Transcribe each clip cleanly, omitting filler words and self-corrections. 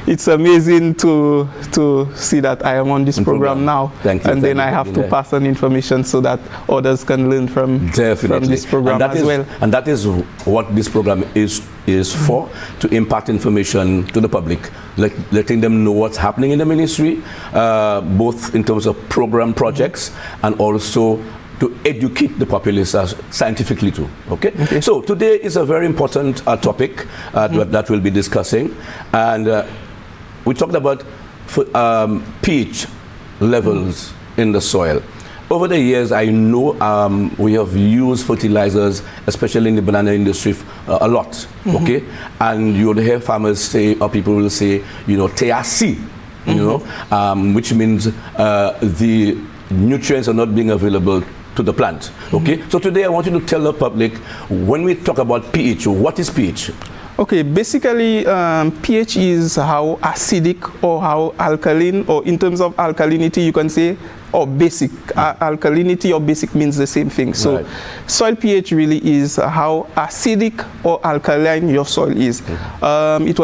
it's amazing to see that I am on this program now. Thank you. And then I have to pass on information so that others can learn from this program as well. And that is what this program is for, to impart information to the public, letting them know what's happening in the ministry, both in terms of program projects and also to educate the populace scientifically too. Okay? So today is a very important topic that we'll be discussing, and we talked about pH levels in the soil. Over the years, I know we have used fertilizers, especially in the banana industry, a lot. Okay, and you'll hear farmers say, or people will say, you know, TAC, you know, which means the nutrients are not being available to the plant. Okay, so today I want you to tell the public, when we talk about pH, what is pH? Okay, basically pH is how acidic or how alkaline, or in terms of alkalinity you can say, or basic. Alkalinity or basic means the same thing. So soil pH really is how acidic or alkaline your soil is. It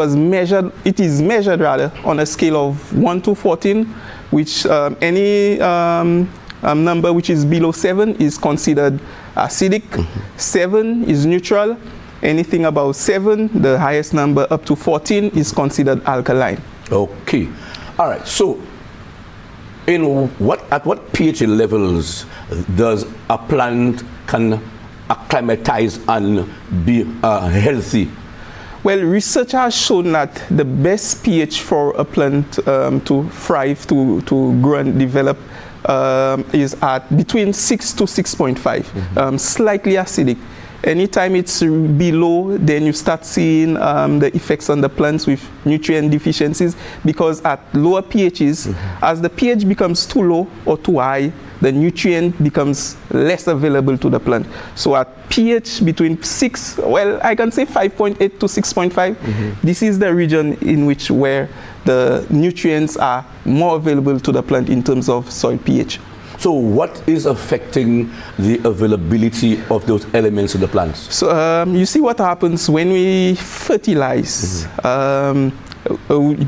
is measured rather on a scale of 1 to 14, which any number which is below 7 is considered acidic. 7 is neutral. Anything above 7, the highest number up to 14, is considered alkaline. Okay. All right. So at what pH levels does a plant can acclimatize and be healthy? Well, research has shown that the best pH for a plant to thrive, to grow and develop is at between 6 to 6.5, slightly acidic. Anytime it's below, then you start seeing the effects on the plants with nutrient deficiencies, because at lower pHs, as the pH becomes too low or too high, the nutrient becomes less available to the plant. So at pH between 6, well, I can say 5.8 to 6.5, this is the region in which where the nutrients are more available to the plant in terms of soil pH. So what is affecting the availability of those elements in the plants? So you see what happens when we fertilize.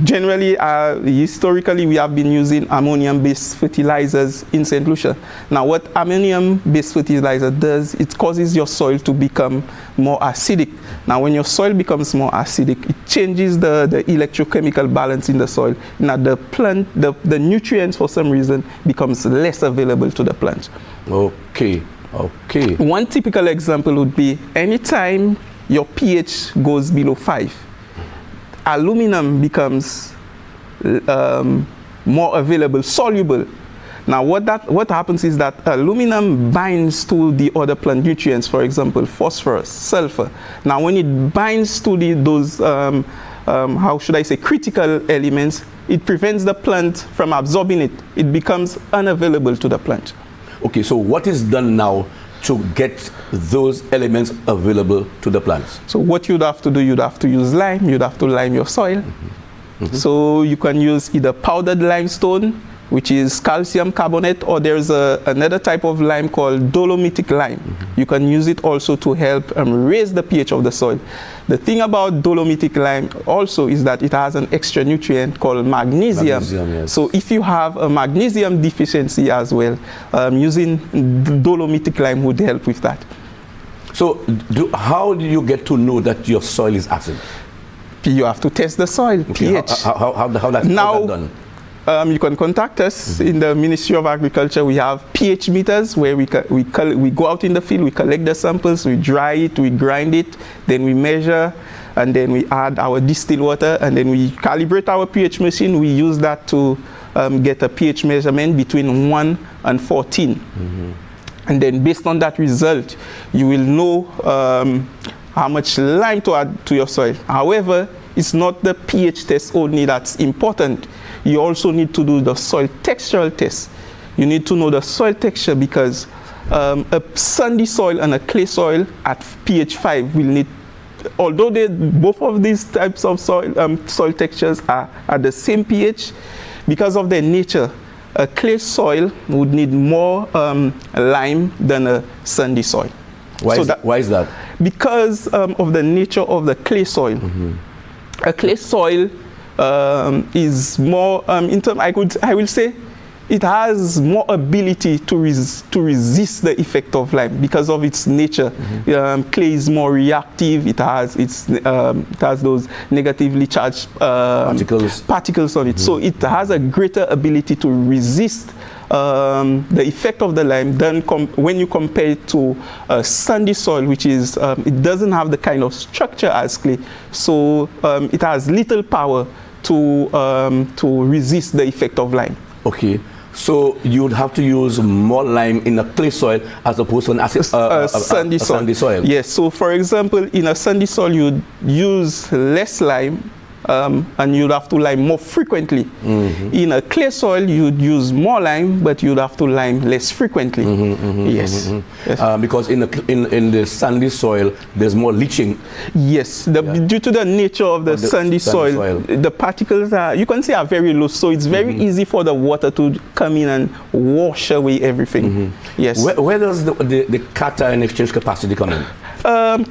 Generally, historically, we have been using ammonium-based fertilizers in St. Lucia. Now, what ammonium-based fertilizer does, it causes your soil to become more acidic. Now, when your soil becomes more acidic, it changes the electrochemical balance in the soil. Now, the plant, the nutrients, for some reason, becomes less available to the plant. Okay. Okay. One typical example would be anytime your pH goes below 5, aluminum becomes more available, soluble. Now what happens is that aluminum binds to the other plant nutrients, for example, phosphorus, sulfur. Now when it binds to those, how should I say, critical elements, it prevents the plant from absorbing it. It becomes unavailable to the plant. Okay, so what is done now to get those elements available to the plants? So what you'd have to do, you'd have to use lime, you'd have to lime your soil. So you can use either powdered limestone, which is calcium carbonate, or there's another type of lime called dolomitic lime. You can use it also to help raise the pH of the soil. The thing about dolomitic lime also is that it has an extra nutrient called magnesium. Yes. So if you have a magnesium deficiency as well, using dolomitic lime would help with that. So how do you get to know that your soil is acid? You have to test the soil, pH. How that's done? You can contact us in the Ministry of Agriculture. We have pH meters where we go out in the field, we collect the samples, we dry it, we grind it, then we measure, and then we add our distilled water, and then we calibrate our pH machine. We use that to get a pH measurement between 1 and 14. And then based on that result, you will know how much lime to add to your soil. However, it's not the pH test only that's important. You also need to do the soil textural test. You need to know the soil texture, because a sandy soil and a clay soil at pH 5 will need, although both of these types of soil textures are at the same pH, because of their nature, a clay soil would need more lime than a sandy soil. Why is that? Because of the nature of the clay soil. A clay soil is more, I will say, it has more ability to resist the effect of lime because of its nature. Clay is more reactive. It has those negatively charged particles on it. So it has a greater ability to resist the effect of the lime than when you compare it to sandy soil, which is it doesn't have the kind of structure as clay. So it has little power to resist the effect of lime. Okay. So you would have to use more lime in a clay soil as opposed to a sandy soil. Yes. So for example, in a sandy soil, you'd use less lime and you'd have to lime more frequently. In a clay soil, you'd use more lime, but you'd have to lime less frequently. Yes. Because in the sandy soil, there's more leaching. Yes. Due to the nature of the sandy soil, the particles are, you can say, are very low. So it's very easy for the water to come in and wash away everything. Yes. Where does the cation exchange capacity come in?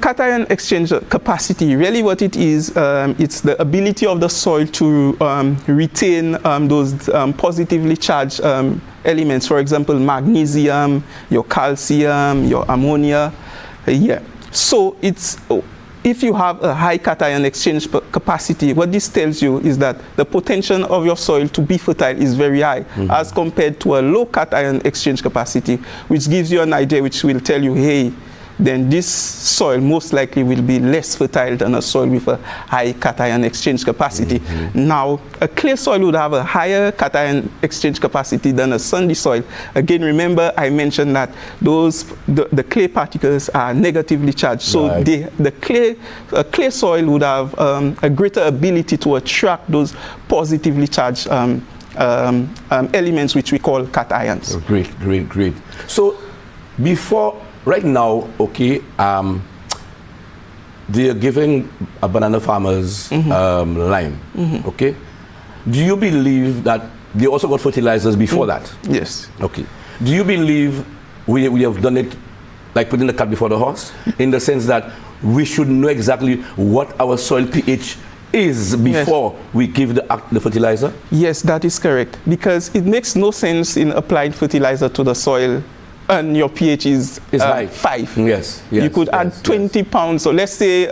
Cation exchange capacity, really what it is, it's the ability of the soil to retain those positively charged elements. For example, magnesium, your calcium, your ammonia. So it's, if you have a high cation exchange capacity, what this tells you is that the potential of your soil to be fertile is very high as compared to a low cation exchange capacity, which gives you an idea, which will tell you, hey, then this soil most likely will be less fertile than a soil with a high cation exchange capacity. Now, a clay soil would have a higher cation exchange capacity than a sandy soil. Again, remember I mentioned that the clay particles are negatively charged. So the clay soil would have a greater ability to attract those positively charged elements, which we call cations. Great. So before, right now, okay, they are giving banana farmers lime, okay? Do you believe that they also got fertilizers before that? Yes. Okay. Do you believe we have done it like putting the cart before the horse, in the sense that we should know exactly what our soil pH is before we give the fertilizer? Yes, that is correct, because it makes no sense in applying fertilizer to the soil and your pH is high. 5. Yes. You could add 20 pounds. So let's say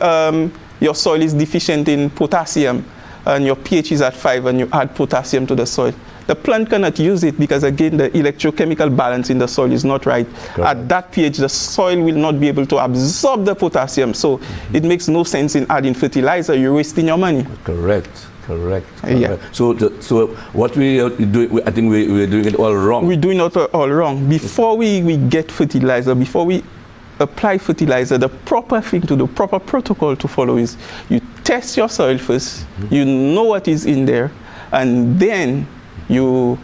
your soil is deficient in potassium and your pH is at 5 and you add potassium to the soil. The plant cannot use it because, again, the electrochemical balance in the soil is not right. Correct. At that pH, the soil will not be able to absorb the potassium. So it makes no sense in adding fertilizer. You're wasting your money. Correct. Yeah. So what we do, I think we're doing it all wrong. We're doing it all wrong. Before we get fertilizer, before we apply fertilizer, the proper thing to do, proper protocol to follow is you test your soil first, you know what is in there, and then you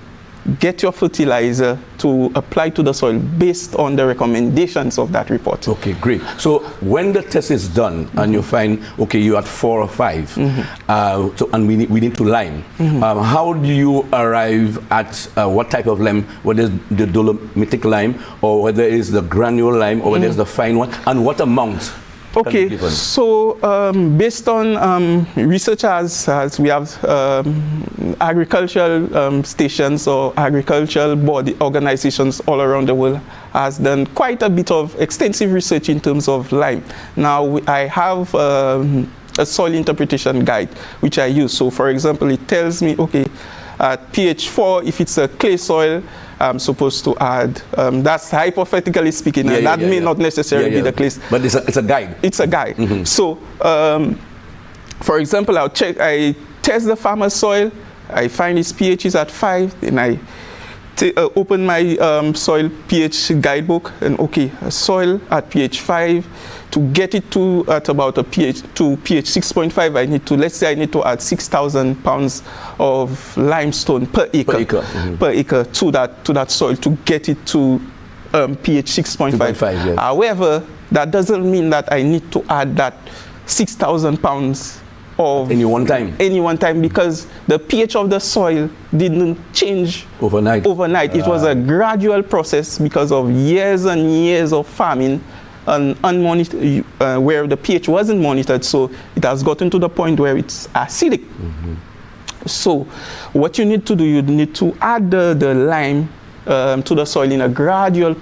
get your fertilizer to apply to the soil based on the recommendations of that report. Okay, great. So when the test is done and you find, okay, you're at 4 or 5, and we need to lime, how do you arrive at what type of lime, whether it's the dolomitic lime or whether it's the granule lime or whether it's the fine one, and what amount? Okay, so based on research as we have agricultural stations or agricultural body organizations all around the world has done quite a bit of extensive research in terms of lime. Now I have a soil interpretation guide which I use. So for example, it tells me, okay, at pH 4, if it's a clay soil, I'm supposed to add, that's hypothetically speaking, and that may not necessarily be the case. But it's a guide. It's a guide. So, for example, I test the farmer's soil, I find his pH is at 5, then I open my soil pH guidebook, and okay, a soil at pH 5, to get it to at about a pH 6.5, I need to, let's say I need to add 6,000 pounds of limestone per acre to that soil to get it to pH 6.5. Yes. However, that doesn't mean that I need to add that 6,000 pounds of any one time, because the pH of the soil didn't change overnight. It was a gradual process because of years and years of farming and where the pH wasn't monitored, so it has gotten to the point where it's acidic. So what you need to do, you need to add the lime to the soil in a gradual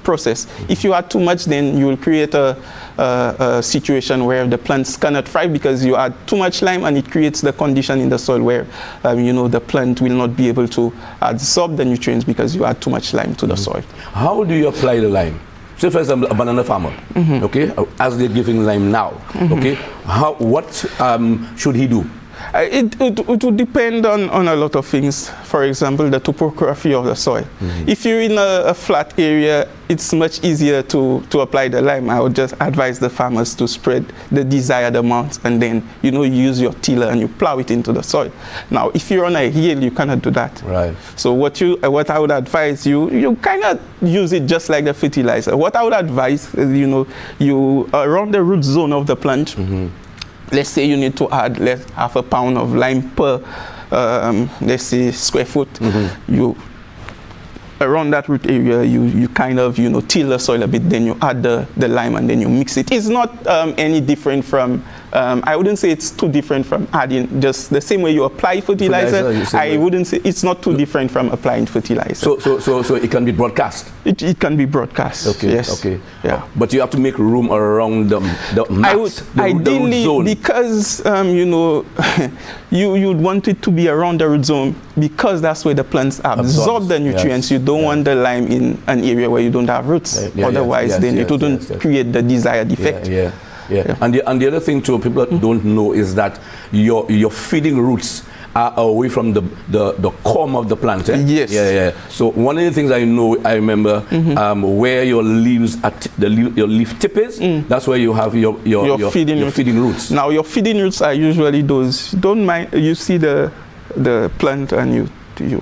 process. If you add too much, then you will create a situation where the plants cannot thrive because you add too much lime, and it creates the condition in the soil where the plant will not be able to absorb the nutrients because you add too much lime to the soil. How do you apply the lime? Say for example, a banana farmer, okay, as they're giving lime now, okay, what should he do? It would depend on a lot of things. For example, the topography of the soil. If you're in a flat area, it's much easier to apply the lime. I would just advise the farmers to spread the desired amount, and then you use your tiller and you plow it into the soil. Now, if you're on a hill, you cannot do that. Right. So what I would advise you cannot use it just like the fertilizer. What I would advise is, you around the root zone of the plant. Let's say you need to add half a pound of lime per, let's say, square foot. You around that root area, you kind of till the soil a bit. Then you add the lime and then you mix it. It's not any different from. I wouldn't say it's too different from adding just the same way you apply fertilizer. I wouldn't say it's not too different from applying fertilizer. So it can be broadcast. It can be broadcast. Okay. Yes. Okay. Yeah. But you have to make room around the max, ideally, the root zone. because you'd want it to be around the root zone because that's where the plants absorb the nutrients. You don't want the lime in an area where you don't have roots. Otherwise, then it wouldn't create the desired effect. Yeah. And the other thing too, people don't know is that your feeding roots are away from the core of the plant. Eh? Yes. Yeah. So one of the things I remember, where your leaves your leaf tip is, that's where you have your feeding roots. Now your feeding roots are usually those. Don't mind. You see the plant and you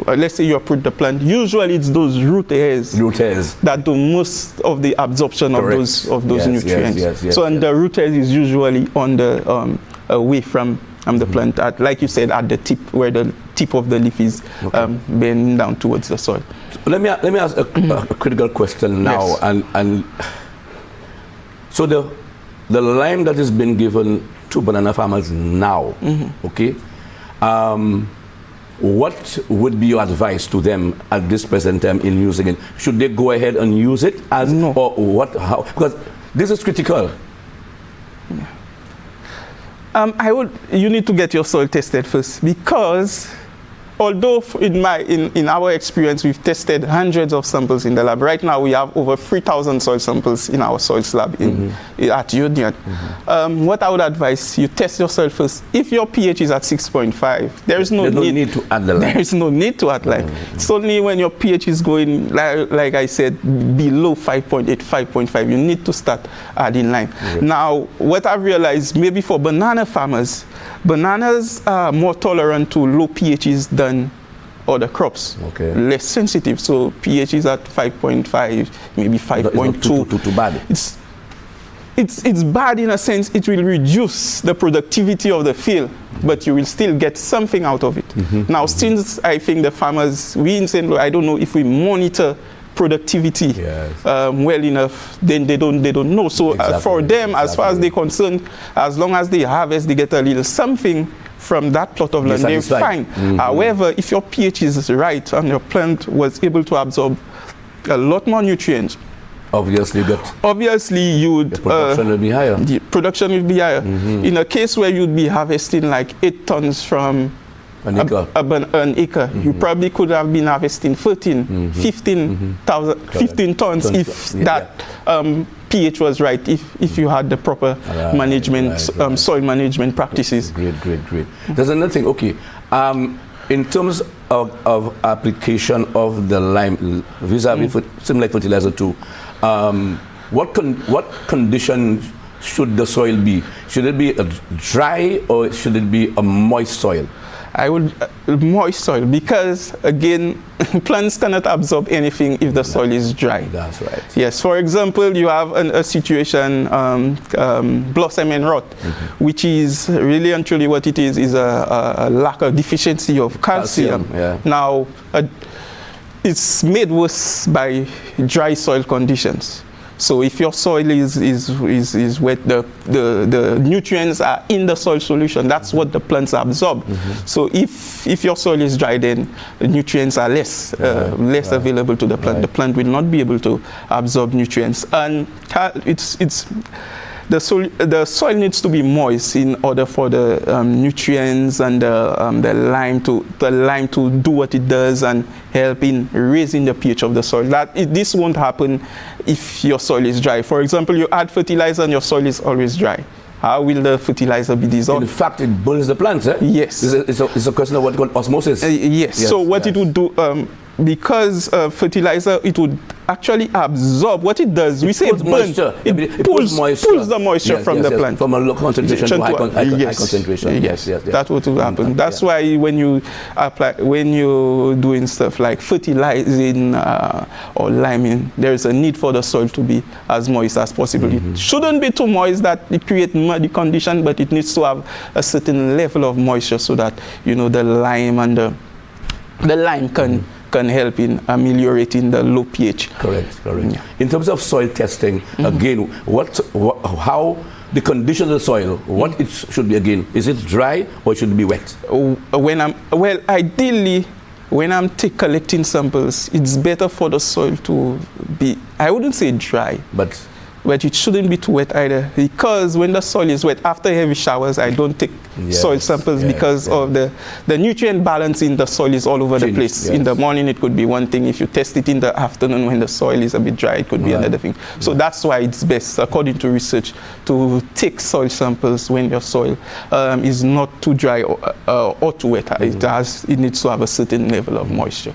let's say you uproot the plant. Usually it's those root hairs that do most of the absorption of those nutrients. Yes, and the root hairs is usually on the away from the plant, like you said, at the tip, where the tip of the leaf is bending down towards the soil. So let me ask a critical question now. Yes. And so the lime that has been given to banana farmers now, okay. What would be your advice to them at this present time in using it? Should they go ahead and use it as or what? How? Because this is critical. You need to get your soil tested first, because although in our experience we've tested hundreds of samples in the lab. Right now we have over 3,000 soil samples in our soils lab at Union. What I would advise, you test your soil first. If your pH is at 6.5, there's no need to add the lime. There is no need to add lime. It's only when your pH is going, like I said, below 5.8, 5.5, you need to start adding lime. Now, what I've realized, maybe for banana farmers, bananas are more tolerant to low pHs than other crops. Less sensitive. So pH is at 5.5, maybe 5.2. Too bad. It's bad in a sense. It will reduce the productivity of the field, but you will still get something out of it. Now, since I think the farmers, we in St. Louis, I don't know if we monitor productivity well enough, then they don't know. So for them, as far as they're concerned, as long as they harvest, they get a little something from that plot of land, they're fine. However, if your pH is right and your plant was able to absorb a lot more nutrients, obviously you would the production will be higher. The production will be higher. In a case where you'd be harvesting like 8 tons from an acre, you probably could have been harvesting 15 tons if that pH was right, if you had the proper management, soil management practices. Great. There's another thing, in terms of application of the lime vis-a-vis similar fertilizer too, what condition should the soil be? Should it be a dry or should it be a moist soil? I would moist soil, because again, plants cannot absorb anything if the soil is dry. That's right. Yes. For example, you have a situation, blossom and rot, which is really and truly what it is a lack of deficiency of calcium. Now, it's made worse by dry soil conditions. So if your soil is wet, the nutrients are in the soil solution. That's what the plants absorb. So if your soil is dry, then the nutrients are less available to the plant. The plant will not be able to absorb nutrients, and the soil needs to be moist in order for the nutrients and the lime to do what it does and help in raising the pH of the soil. This won't happen if your soil is dry. For example, you add fertilizer and your soil is always dry. How will the fertilizer be dissolved? In fact, it burns the plants, eh? Yes. It's a question of what called osmosis. Yes. So what it would do, because fertilizer, it would actually absorb what it does. We say burn. Moisture. It pulls the moisture from the plant. From a low concentration to high concentration. Yes. That's what will happen. That's why when you're doing stuff like fertilizing or liming, there is a need for the soil to be as moist as possible. It shouldn't be too moist that it creates muddy condition, but it needs to have a certain level of moisture so that the lime and the lime can help in ameliorating the low pH. Correct. Yeah. In terms of soil testing, again, how the condition of the soil, what it should be again? Is it dry or should it be wet? Ideally, when I'm collecting samples, it's better for the soil to be, I wouldn't say dry, but it shouldn't be too wet either, because when the soil is wet, after heavy showers, I don't take soil samples because of the nutrient balance in the soil is all over the place. In the morning, it could be one thing. If you test it in the afternoon when the soil is a bit dry, it could be another thing. So that's why it's best, according to research, to take soil samples when your soil is not too dry or too wet. It needs to have a certain level of moisture.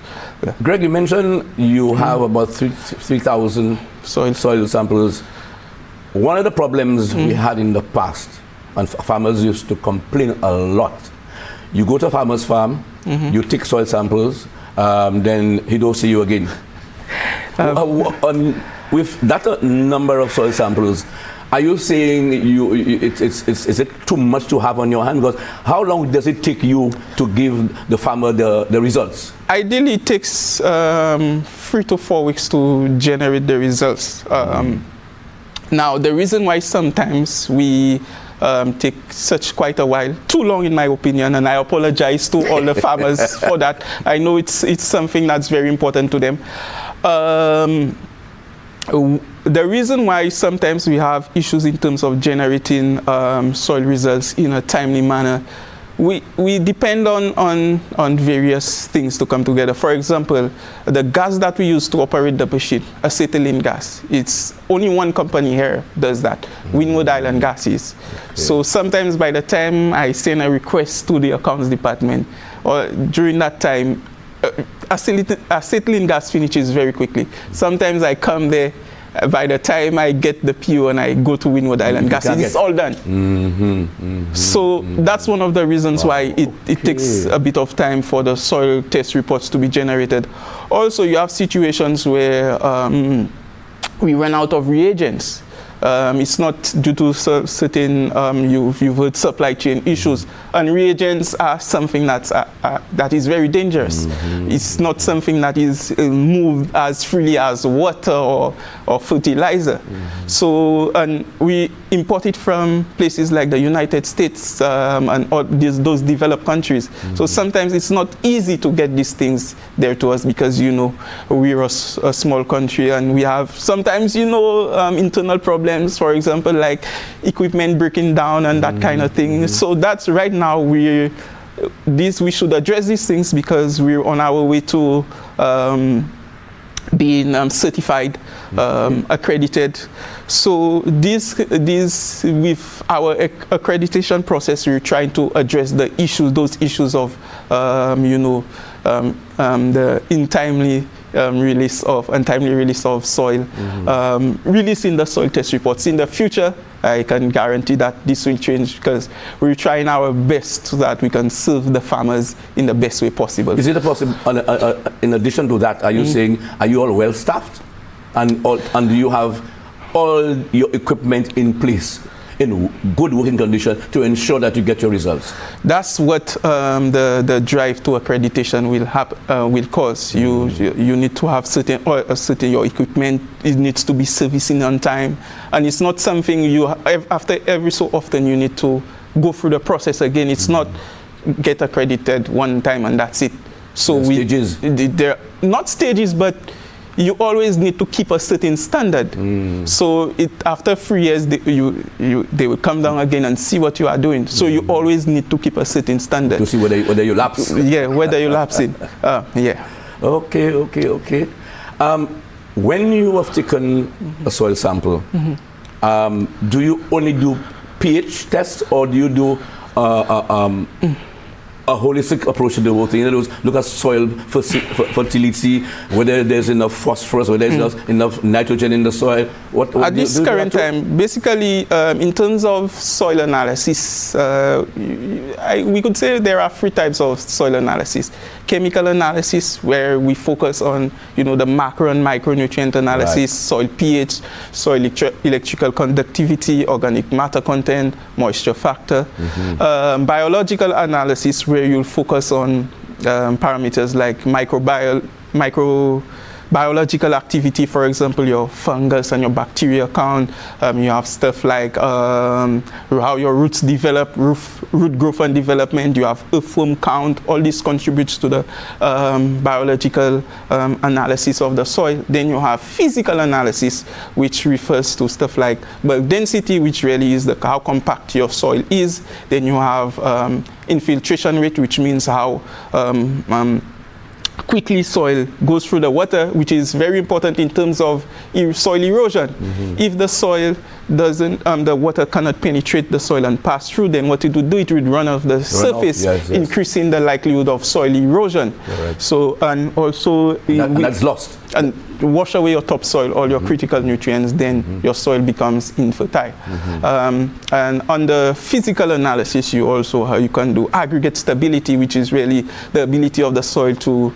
Greg, you mentioned you have about 3,000 soil samples. One of the problems we had in the past, and farmers used to complain a lot. You go to a farmer's farm, you take soil samples, then he don't see you again. With that number of soil samples, are you saying is it too much to have on your hand? Because how long does it take you to give the farmer the results? Ideally, it takes 3 to 4 weeks to generate the results. Now, the reason why sometimes we take quite a while, too long in my opinion, and I apologize to all the farmers for that. I know it's something that's very important to them. The reason why sometimes we have issues in terms of generating soil results in a timely manner, we depend on various things to come together. For example, the gas that we use to operate the machine, acetylene gas, it's only one company here does that, Windward Island Gases. So sometimes by the time I send a request to the accounts department, or during that time, acetylene gas finishes very quickly. Sometimes I come there, by the time I get the PO and I go to Windward Island Gases, it's all done. So that's one of the reasons why it takes a bit of time for the soil test reports to be generated. Also, you have situations where we run out of reagents. It's not due to certain, you've heard supply chain issues, and reagents are something that is very dangerous. It's not something that is moved as freely as water or fertilizer. So, and we import it from places like the United States and those developed countries. So sometimes it's not easy to get these things there to us because, we're a small country and we have sometimes, internal problems. For example, like equipment breaking down and that kind of thing. So that's right now we should address these things because we're on our way to being certified, accredited. So this with our accreditation process, we're trying to address those issues of the untimely release of soil, releasing the soil test reports. In the future, I can guarantee that this will change because we're trying our best so that we can serve the farmers in the best way possible. Is it possible, in addition to that, are you saying, are you all well staffed? And do you have all your equipment in place in good working condition to ensure that you get your results? That's what the drive to accreditation will cause. You need to have certain your equipment. It needs to be servicing on time, and it's not something after every so often you need to go through the process again. It's not get accredited one time and that's it. So they're not stages, but you always need to keep a certain standard. So after 3 years, they will come down again and see what you are doing. So you always need to keep a certain standard. To see whether you lapse. Yeah, whether you lapse in. Yeah. Okay. When you have taken a soil sample, do you only do pH tests, or do you do a holistic approach to the whole thing? In other words, look at soil fertility, whether there's enough phosphorus, whether there's enough nitrogen in the soil. At this current time, basically, in terms of soil analysis, we could say there are 3 types of soil analysis. Chemical analysis, where we focus on, the macro and micronutrient analysis, soil pH, soil electrical conducticity, organic matter content, moisture factor. Biological analysis, where you'll focus on parameters like microbiological activity, for example, your fungus and your bacteria count. You have stuff like how your roots develop, root growth and development. You have earthworm count. All this contributes to the biological analysis of the soil. Then you have physical analysis, which refers to stuff like bulk density, which really is how compact your soil is. Then you have infiltration rate, which means how quickly soil goes through the water, which is very important in terms of soil erosion. If the soil doesn't, the water cannot penetrate the soil and pass through, then what it would do, it would run off the surface, increasing the likelihood of soil erosion. So, and also that's lost. And wash away your topsoil, all your critical nutrients, then your soil becomes infertile. And on the physical analysis, you can do aggregate stability, which is really the ability of the soil to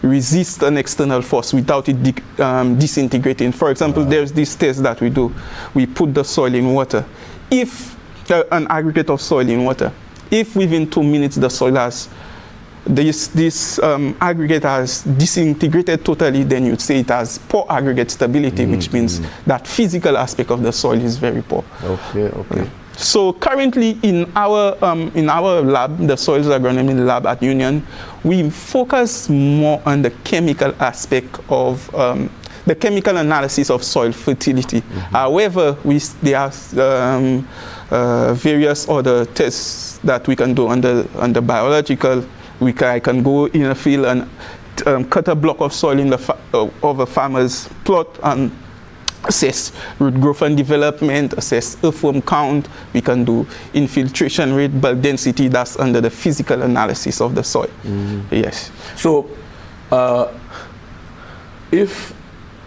resist an external force without it disintegrating. For example, there's this test that we do. We put the soil in water. If an aggregate of soil in water, if within 2 minutes the soil has this aggregate has disintegrated totally, then you'd say it has poor aggregate stability, which means that physical aspect of the soil is very poor. Okay. So currently in our lab, the Soils Agronomy Lab at Union, we focus more on the chemical aspect of the chemical analysis of soil fertility. However, there are various other tests that we can do on the biological. I can go in a field and cut a block of soil of a farmer's plot and assess root growth and development, assess earthworm count. We can do infiltration rate, bulk density. That's under the physical analysis of the soil. Yes. So, if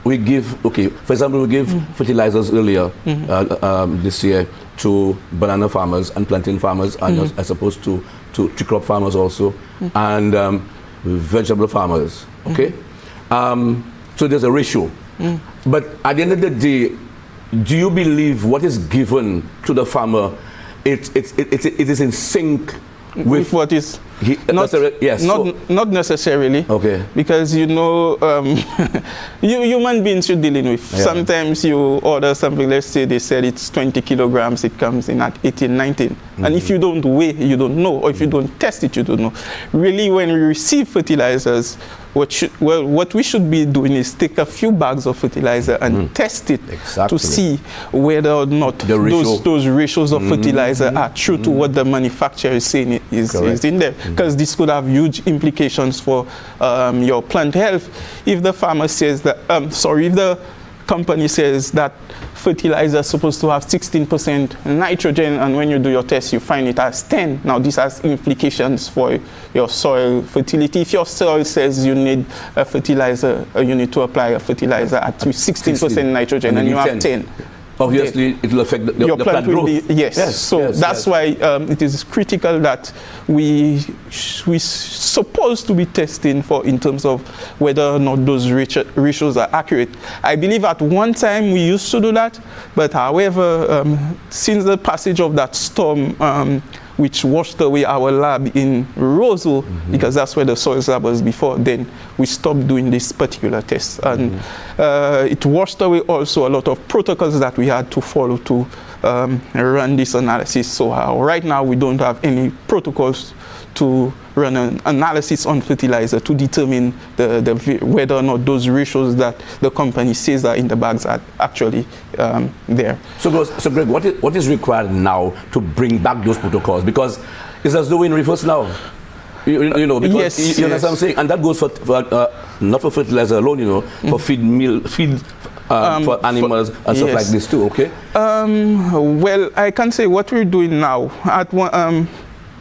we give, for example, we give fertilizers earlier this year to banana farmers and plantain farmers, and as opposed to tree crop farmers also, and vegetable farmers. So there's a ratio. But at the end of the day, do you believe what is given to the farmer, it is in sync with what is not necessarily, because human beings you're dealing with. Sometimes you order something, let's say they said it's 20 kilograms, it comes in at 18, 19, and if you don't weigh, you don't know, or if you don't test it, you don't know. Really, when we receive fertilizers, what we should be doing is take a few bags of fertilizer and test it to see whether or not those ratios of fertilizer are true to what the manufacturer is saying is in there. Because this could have huge implications for your plant health. If the farmer says that, if the company says that fertilizer is supposed to have 16% nitrogen, and when you do your test, you find it has 10. Now, this has implications for your soil fertility. If your soil says you need a fertilizer, you need to apply a fertilizer at 16% nitrogen, and you have 10. obviously it will affect the plant will growth. be, yes. So that's why it is critical that we supposed to be testing for in terms of whether or not those ratios are accurate. I believe at one time we used to do that, but however, since the passage of that storm, which washed away our lab in Roseville, because that's where the soils lab was before, then we stopped doing this particular test. And it washed away also a lot of protocols that we had to follow to run this analysis. So right now we don't have any protocols to run an analysis on fertilizer to determine whether or not those ratios that the company says are in the bags are actually there. So Greg, what is required now to bring back those protocols? Because it's as though we're in reverse now. You know, because yes, you know what I'm saying? And that goes for not for fertilizer alone, you know, for feed for animals and stuff like this too, okay? Well, I can say what we're doing now.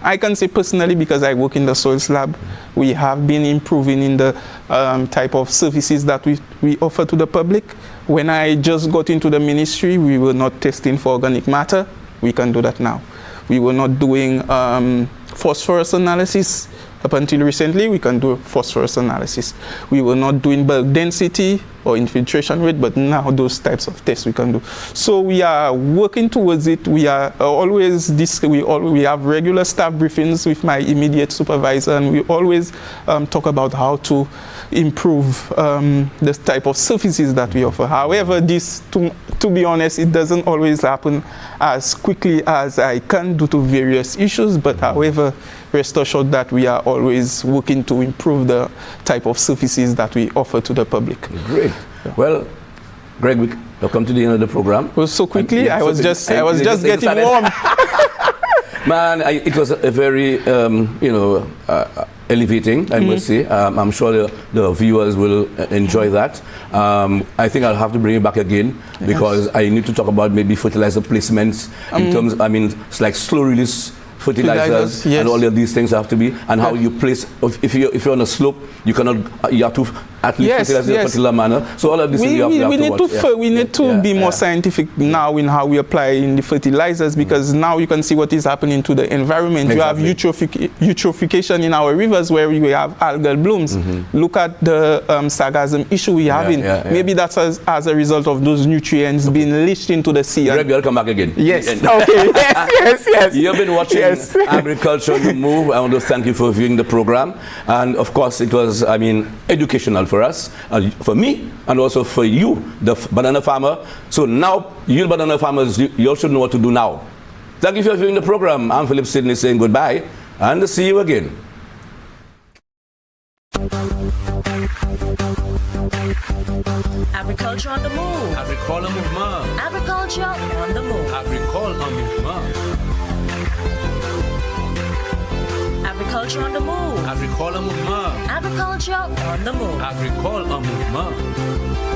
I can say personally, because I work in the soils lab, we have been improving in the type of services that we offer to the public. When I just got into the ministry, we were not testing for organic matter. We can do that now. We were not doing phosphorus analysis. Up until recently, we can do phosphorus analysis. We were not doing bulk density or infiltration rate, but now those types of tests we can do. So we are working towards it. We are always we have regular staff briefings with my immediate supervisor, and we always talk about how to improve the type of services that we offer. However, this, to be honest, it doesn't always happen as quickly as I can due to various issues, but however, rest assured that we are always working to improve the type of services that we offer to the public. Great. Well, Greg, we'll come to the end of the program. Well, so quickly, I was just getting warm. Man, it was a very, elevating, I must say. I'm sure the viewers will enjoy that. I think I'll have to bring it back again because I need to talk about maybe fertilizer placements in terms, it's like slow release fertilizers and all of these things have to be, and how you place, if you're on a slope, you have to at least fertilize in a particular manner. So all of this we need to be more scientific now in how we apply in the fertilizers, because now you can see what is happening to the environment. Exactly. You have eutrophication in our rivers where we have algal blooms. Look at the sargassum issue we have Maybe that's as a result of those nutrients being leached into the sea. Greg, you'll come back again. Yes. Okay. yes. You've been watching Agriculture on the Move. I want to thank you for viewing the program, and of course it was, educational for us, for me, and also for you, the banana farmer. So now, you banana farmers, you all should know what to do now. Thank you for viewing the program. I'm Philip Sidney saying goodbye, and see you again. Agriculture on the Move. Agricole Mouvement. Agriculture on the Move. Agricole Mouvement. Agriculture on the Move. Agricole Mouvement. Agriculture on the Move. Agricole Mouvement.